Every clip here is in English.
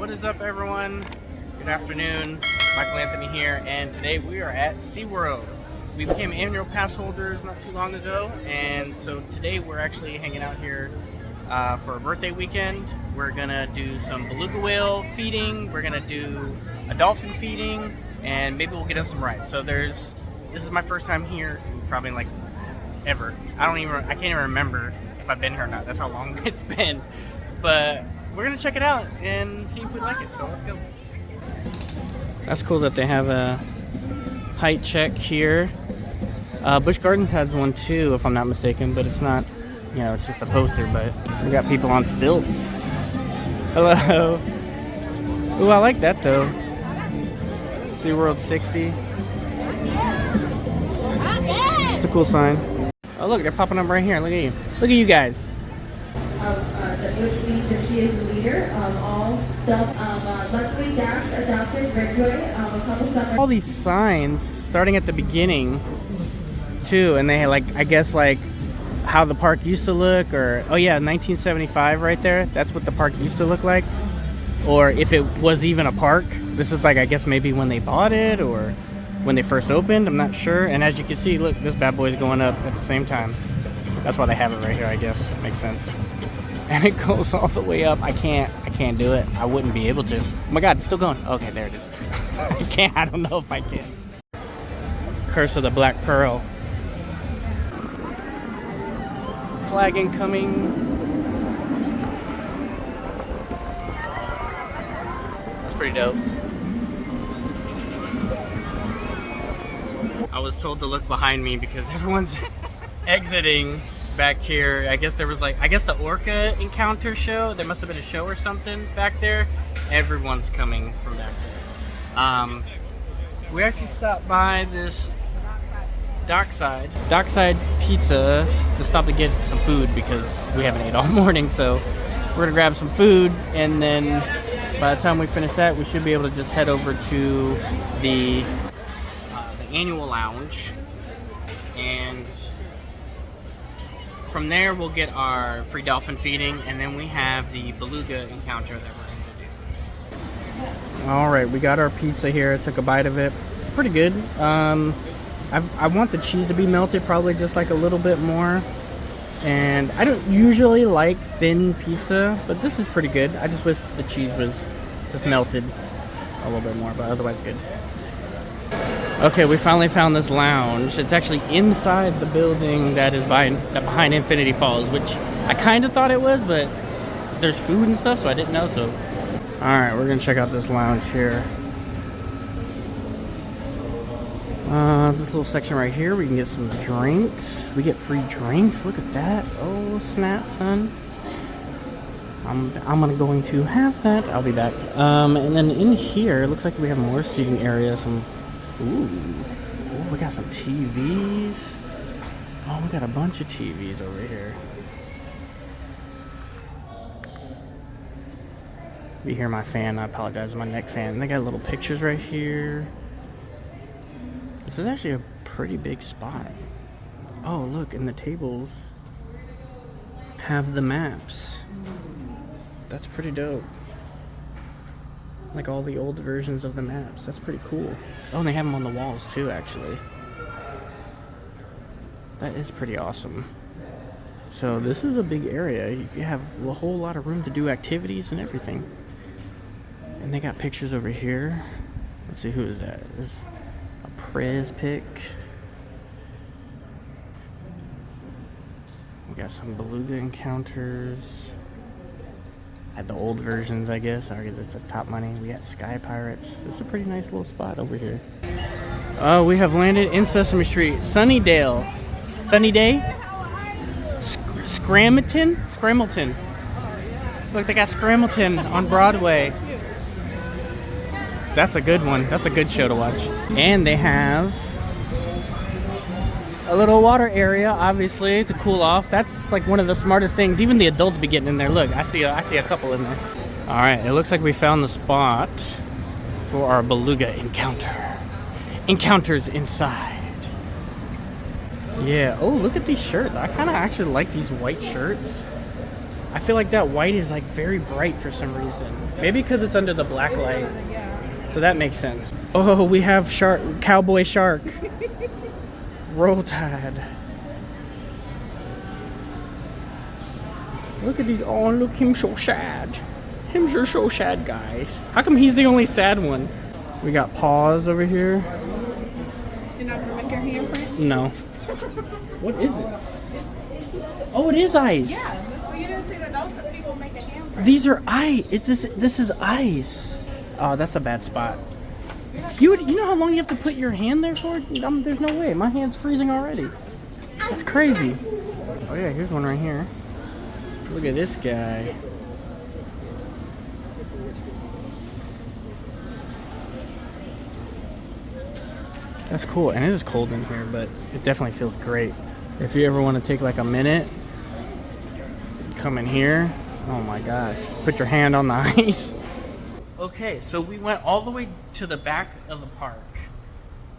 What is up, everyone? Good afternoon. Michael Anthony here, and today we are at SeaWorld. We became annual pass holders not too long ago, and so today we're actually hanging out here for a birthday weekend. We're gonna do some beluga whale feeding, we're gonna do a dolphin feeding, and maybe we'll get in some rides. So this is my first time here, probably like ever. I can't even remember if I've been here or not. That's how long it's been. But we're gonna check it out and see if we like it, so let's go. That's cool that they have a height check here. Busch Gardens has one too, if I'm not mistaken, but it's not, you know, it's just a poster. But we got people on stilts. Hello. Ooh, I like that though. SeaWorld 60. It's a cool sign. Oh look, they're popping up right here. Look at you. Look at you guys. Which means that she is the leader. All luckily Dash adopted Ridgeway a couple summers. All these signs starting at the beginning too, and they like, I guess, like how the park used to look, or oh yeah, 1975 right there. That's what the park used to look like, or if it was even a park. This is like, I guess maybe when they bought it or when they first opened. I'm not sure. And as you can see, look, this bad boy's going up at the same time. That's why they have it right here, I guess. Makes sense. And it goes all the way up. I can't do it. I wouldn't be able to. Oh my god, it's still going. Okay, there it is. I don't know if I can. Curse of the Black Pearl. Flag incoming. That's pretty dope. I was told to look behind me because everyone's exiting back here. I guess there was like, the Orca Encounter show. There must have been a show or something back there. Everyone's coming from back there. We actually stopped by this dockside pizza to stop to get some food because we haven't ate all morning. So we're gonna grab some food, and then by the time we finish that, we should be able to just head over to the annual lounge, and from there we'll get our free dolphin feeding, and then we have the beluga encounter that we're going to do. All right, we got our pizza here. I took a bite of it. It's pretty good. I want the cheese to be melted, probably just like a little bit more. And I don't usually like thin pizza, but this is pretty good. I just wish the cheese was just melted a little bit more, but otherwise good. Okay, we finally found this lounge. It's actually inside the building that is behind Infinity Falls, which I kind of thought it was, but there's food and stuff, so I didn't know. So, all right, we're gonna check out this lounge here. This little section right here, we can get some drinks. We get free drinks. Look at that. Oh snap, son. I'm going to have that. I'll be back. And then in here, it looks like we have more seating area. Ooh, we got some TVs. Oh, we got a bunch of TVs over here. If you hear my fan, I apologize, my neck fan. They got little pictures right here. This is actually a pretty big spot. Oh, look, and the tables have the maps. That's pretty dope. Like all the old versions of the maps. That's pretty cool. Oh, and they have them on the walls too, actually. That is pretty awesome. So this is a big area. You have a whole lot of room to do activities and everything. And they got pictures over here. Let's see, who is that? There's a Prez pic. We got some beluga encounters. At the old versions, I guess. I guess this is top money. We got Sky Pirates. This is a pretty nice little spot over here. Oh, we have landed in Sesame Street. Sunnydale. Sunny Day? Scramleton? Look, they got Scramleton on Broadway. That's a good one. That's a good show to watch. And they have a little water area, obviously, to cool off. That's like one of the smartest things. Even the adults be getting in there. Look, I see a couple in there. All right, it looks like we found the spot for our beluga encounter. Encounters inside. Yeah. Oh, look at these shirts. I kind of actually like these white shirts. I feel like that white is like very bright for some reason. Maybe because it's under the black light. So that makes sense. Oh, we have shark, cowboy shark. Roll Tide. Look at these. Oh, look, him so sad. Him's so sad, guys. How come he's the only sad one? We got paws over here. You're not gonna make your handprint? No. What is it? Oh, it is ice. Yeah, that's what you didn't see that those people make a handprint. These are ice. This is ice. Oh, that's a bad spot. You know how long you have to put your hand there for? There's no way. My hand's freezing already. That's crazy. Oh yeah, here's one right here. Look at this guy. That's cool, and it is cold in here, but it definitely feels great. If you ever want to take like a minute, come in here. Oh my gosh, put your hand on the ice. Okay, so we went all the way to the back of the park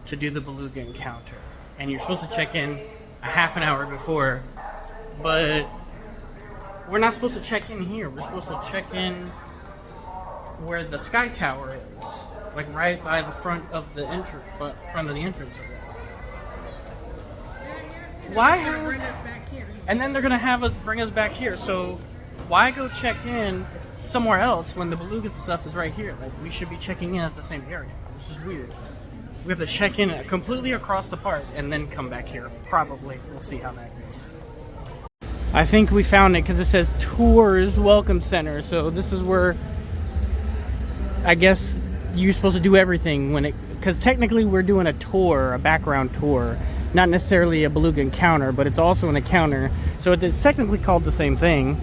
to do the beluga encounter, and you're supposed to check in a half an hour before, but we're not supposed to check in here. We're supposed to check in where the sky tower is. Like right by the front of the entrance, Why have? Bring us back here. And then they're gonna have us bring us back here. So why go check in somewhere else when the beluga stuff is right here? Like we should be checking in at the same area. This is weird. We have to check in completely across the park and then come back here. Probably. We'll see how that goes. I think we found it because it says Tours Welcome Center. So this is where I guess you're supposed to do everything because technically we're doing a tour, a background tour, not necessarily a beluga encounter, but it's also an encounter, so it's technically called the same thing.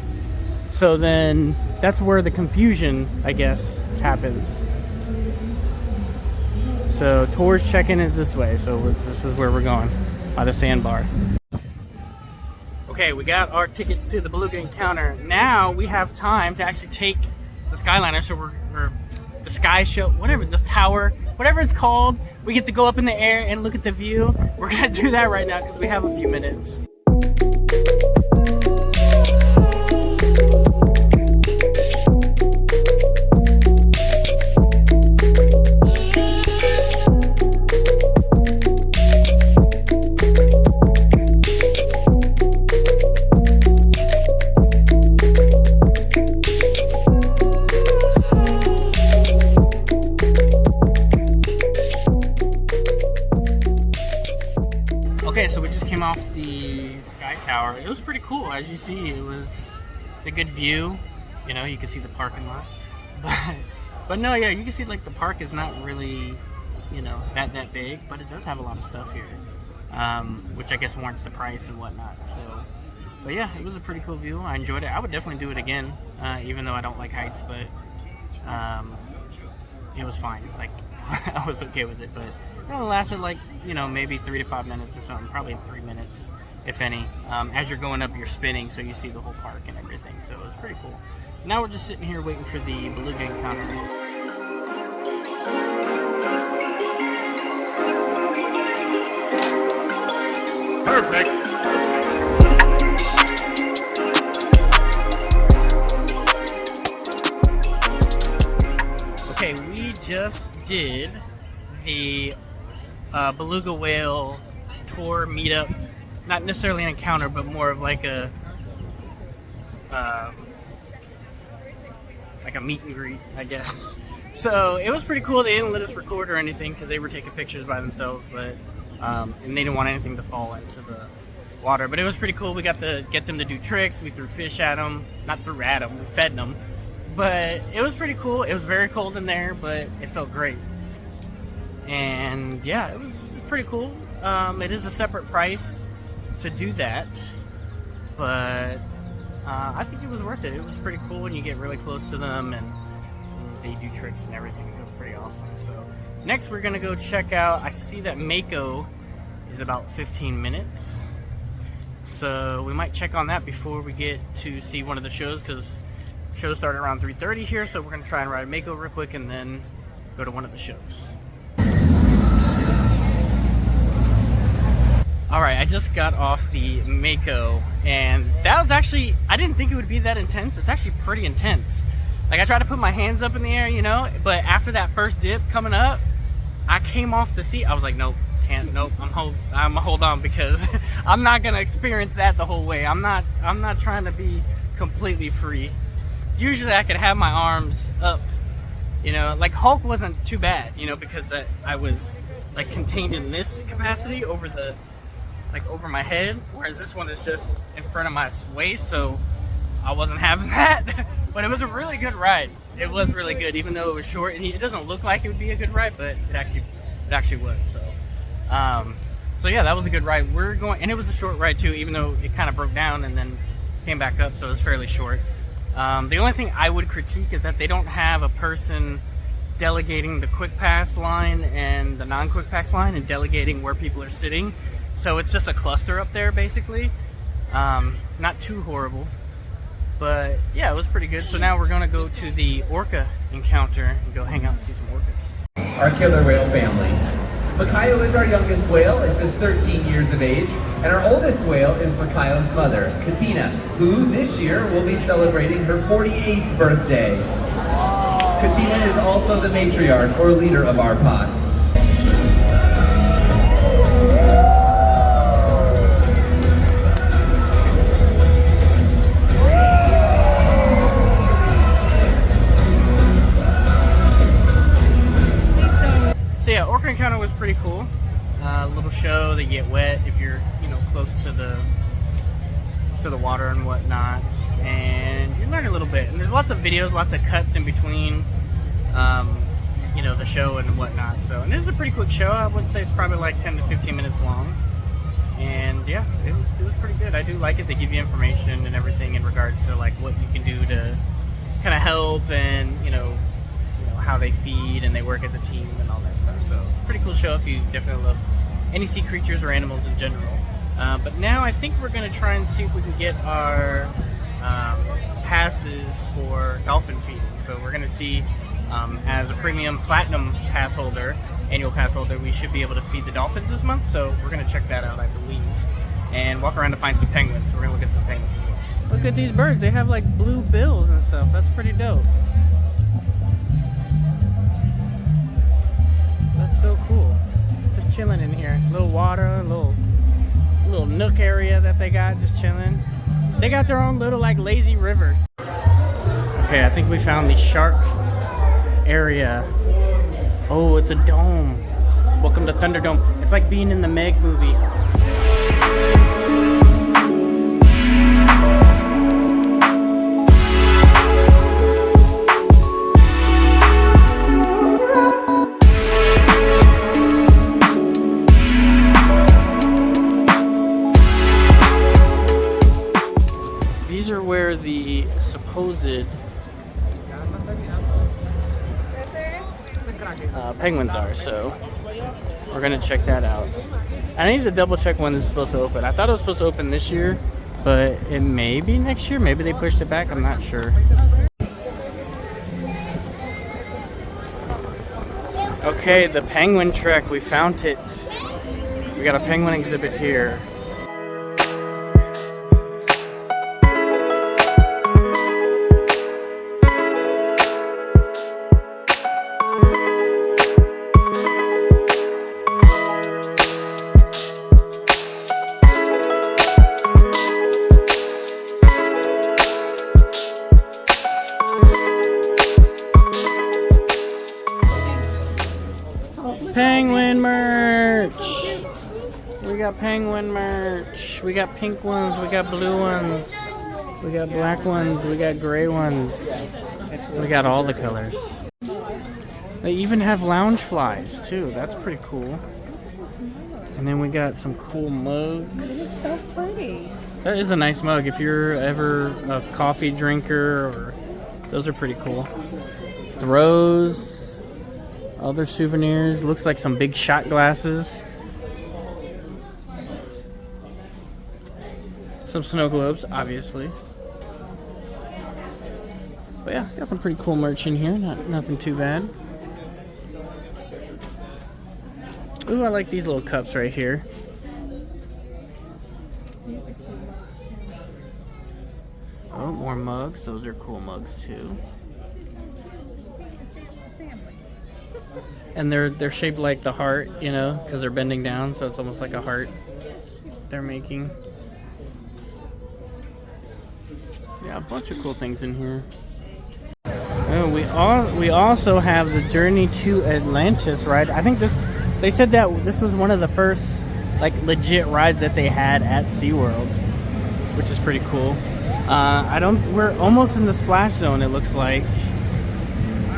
So then that's where the confusion, I guess, happens. So tours check-in is this way, so this is where we're going, by the sandbar. Okay, we got our tickets to the beluga encounter. Now we have time to actually take the Skyliner, so we're the sky show, whatever, the tower, whatever it's called. We get to go up in the air and look at the view. We're gonna do that right now because we have a few minutes. Okay, so we just came off the sky tower. It was pretty cool. As you see, it was a good view. You know, you can see the parking lot. But no, yeah, you can see like the park is not really, you know, that big, but it does have a lot of stuff here, which I guess warrants the price and whatnot. So, but yeah, it was a pretty cool view. I enjoyed it. I would definitely do it again, even though I don't like heights, but it was fine. Like I was okay with it, but it only lasted like, you know, maybe 3 to 5 minutes or something, probably 3 minutes, if any. As you're going up, you're spinning, so you see the whole park and everything, so it was pretty cool. So now we're just sitting here waiting for the beluga encounters. Perfect. Okay, we just did the beluga whale tour meetup. Not necessarily an encounter, but more of like a meet and greet, I guess. So it was pretty cool. They didn't let us record or anything because they were taking pictures by themselves, but and they didn't want anything to fall into the water. But it was pretty cool. We got to get them to do tricks. We threw fish at them. Not threw at them. We fed them. But it was pretty cool. It was very cold in there, but it felt great. And yeah, it was pretty cool. It is a separate price to do that, but I think it was worth it. It was pretty cool when you get really close to them and they do tricks and everything. It was pretty awesome. So next we're gonna go check out, I see that Mako is about 15 minutes. So we might check on that before we get to see one of the shows, because shows start around 3:30 here. So we're gonna try and ride Mako real quick and then go to one of the shows. All right, I just got off the Mako, and that was actually, I didn't think it would be that intense. It's actually pretty intense. Like, I tried to put my hands up in the air, you know, but after that first dip coming up, I came off the seat. I was like, nope, can't, nope, I'm gonna hold on, because I'm not gonna experience that the whole way. I'm not trying to be completely free. Usually I could have my arms up, you know, like Hulk wasn't too bad, you know, because I was like contained in this capacity over the, like over my head, whereas this one is just in front of my waist, so I wasn't having that. But it was a really good ride. It was really good, even though it was short, and it doesn't look like it would be a good ride, but it actually was. So so yeah, that was a good ride. We're going, and it was a short ride too, even though it kind of broke down and then came back up, so it was fairly short. The only thing I would critique is that they don't have a person delegating the quick pass line and the non-quick pass line and delegating where people are sitting. So it's just a cluster up there, basically. Not too horrible, but yeah, it was pretty good. So now we're gonna go to the Orca Encounter and go hang out and see some orcas. Our killer whale family. Mako is our youngest whale at just 13 years of age, and our oldest whale is Mako's mother, Katina, who this year will be celebrating her 48th birthday. Katina is also the matriarch or leader of our pod. So yeah, Orca Encounter was pretty cool. Little show. They get wet if you're, you know, close to the water and whatnot, and you learn a little bit. And there's lots of videos, lots of cuts in between, you know, the show and whatnot. So, and it was a pretty quick show. I would say it's probably like 10 to 15 minutes long. And yeah, it was pretty good. I do like it. They give you information and everything in regards to like what you can do to kind of help, and you know how they feed and they work as a team and all that stuff. So pretty cool show if you definitely love any sea creatures or animals in general. But now I think we're going to try and see if we can get our passes for dolphin feeding. So we're going to see, as a premium platinum pass holder, annual pass holder, we should be able to feed the dolphins this month. So we're going to check that out, I believe, and walk around to find some penguins. So we're going to look at some penguins as well. Look at these birds. They have like blue bills and stuff. That's pretty dope. That's so cool. Just chilling in here. Little water, little nook area that they got, just chilling. They got their own little like lazy river. Okay, I think we found the shark area. Oh, it's a dome. Welcome to Thunderdome. It's like being in the Meg movie. These are where the supposed penguins are, so we're gonna check that out. I need to double check when this is supposed to open. I thought it was supposed to open this year, but it may be next year. Maybe they pushed it back, I'm not sure. Okay, the penguin trek, we found it. We got a penguin exhibit here. Penguin merch! We got penguin merch. We got pink ones, we got blue ones, we got black ones, we got gray ones. We got all the colors. They even have lounge flies too. That's pretty cool. And then we got some cool mugs. So pretty. That is a nice mug if you're ever a coffee drinker, or those are pretty cool. Throws, other souvenirs, looks like some big shot glasses. Some snow globes, obviously. But yeah, got some pretty cool merch in here, nothing too bad. Ooh, I like these little cups right here. Oh, more mugs. Those are cool mugs too. And they're shaped like the heart, you know, because they're bending down, so it's almost like a heart they're making. Yeah, a bunch of cool things in here. Oh, we also have the Journey to Atlantis ride. I think they said that this was one of the first like legit rides that they had at SeaWorld, which is pretty cool. We're almost in the splash zone, it looks like.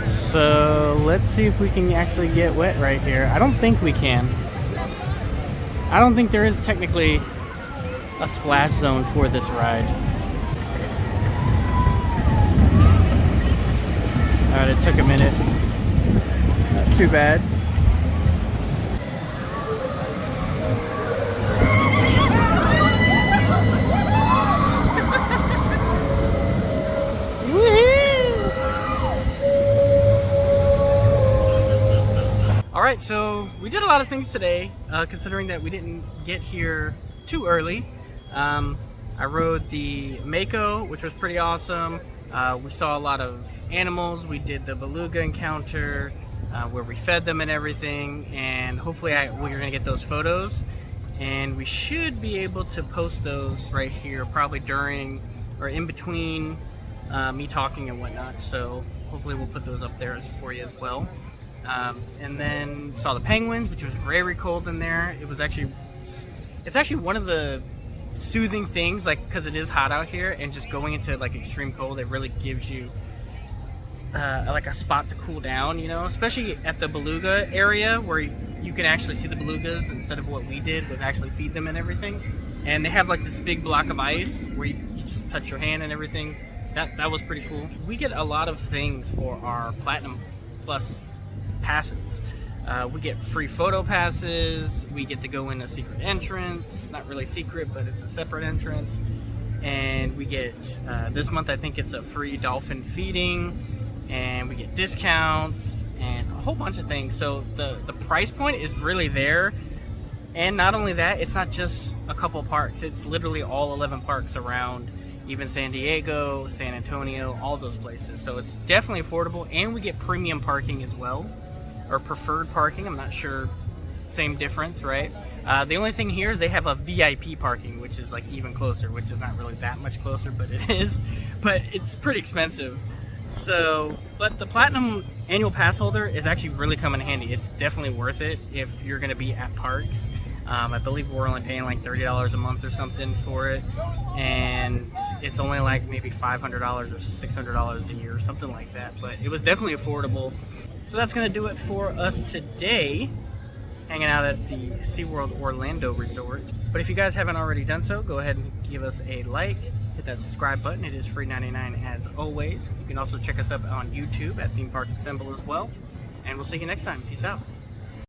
So let's see if we can actually get wet right here. I don't think we can. I don't think there is technically a splash zone for this ride. Alright, it took a minute. Not too bad. Alright, so we did a lot of things today, considering that we didn't get here too early. I rode the Mako, which was pretty awesome. We saw a lot of animals. We did the beluga encounter, where we fed them and everything, and hopefully we're going to get those photos. And we should be able to post those right here, probably during or in between me talking and whatnot. So hopefully we'll put those up there for you as well. And then saw the penguins, which was very cold in there. It's actually one of the soothing things, like, because it is hot out here, and just going into like extreme cold, it really gives you like a spot to cool down, you know, especially at the beluga area where you can actually see the belugas instead of what we did was actually feed them and everything. And they have like this big block of ice where you just touch your hand and everything. That was pretty cool. We get a lot of things for our Platinum Plus passes. We get free photo passes, we get to go in a secret entrance, not really secret, but it's a separate entrance, and we get, this month I think it's a free dolphin feeding, and we get discounts, and a whole bunch of things. So the price point is really there, and not only that, it's not just a couple parks, it's literally all 11 parks around, even San Diego, San Antonio, all those places. So it's definitely affordable, and we get premium parking as well. Or preferred parking, I'm not sure, same difference, right? The only thing here is they have a VIP parking, which is like even closer, which is not really that much closer, but it is. But it's pretty expensive. So, but the Platinum annual pass holder is actually really coming in handy. It's definitely worth it if you're gonna be at parks. I believe we're only paying like $30 a month or something for it. And it's only like maybe $500 or $600 a year or something like that. But it was definitely affordable. So that's going to do it for us today, hanging out at the SeaWorld Orlando Resort. But if you guys haven't already done so, go ahead and give us a like, hit that subscribe button. It is free 99 as always. You can also check us up on YouTube at Theme Parks Assemble as well. And we'll see you next time. Peace out.